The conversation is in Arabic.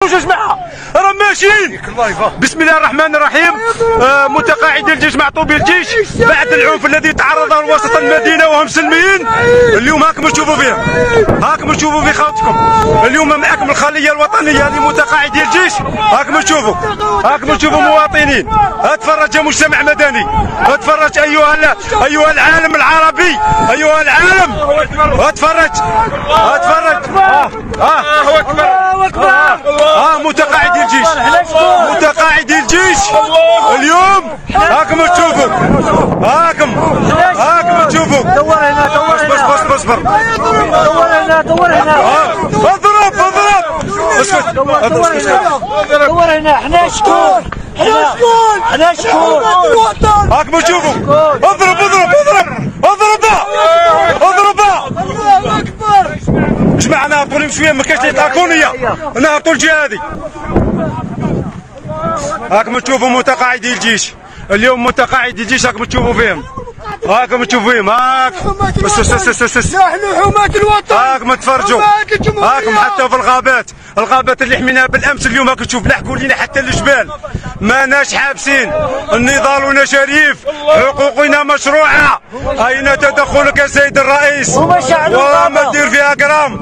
يا جماعه راه ماشيين. بسم الله الرحمن الرحيم. متقاعدي الجيش مع طوبي الجيش بعد العنف الذي تعرض له وسط المدينه وهم سلميين. اليوم هاكم تشوفوا فيها، هاكم تشوفوا في خوتكم. اليوم معكم الخليه الوطنيه لمتقاعدي الجيش. هاكم تشوفوا مواطنين. اتفرج يا مجتمع مدني، اتفرج ايها العالم العربي، ايها العالم اتفرج. الله اكبر. متقاعدي الجيش اليوم هاكم تشوفوا، هاكم تشوفوا. اصبر دور هنا اضرب اسكت دور هنا. احنا شكون هاكم تشوفوا. اضرب جماعه نهبطوا لهم شويه، ما كاينش اللي يطاقوني، نهبطوا الجهه هذه. هاكم تشوفوا متقاعدي الجيش اليوم، متقاعدي الجيش هاكم تشوفوا فيهم، هاكم تشوفوا فيهم. نحن حماة الوطن، هاكم تفرجوا، هاكم حتى في الغابات اللي حميناها بالامس اليوم هاكم تشوف لحقوا لينا حتى الجبال. ماناش حابسين، نضالنا شريف، حقوقنا مشروعه. اين تدخلك يا سيد الرئيس؟ وما دير فيها كرام.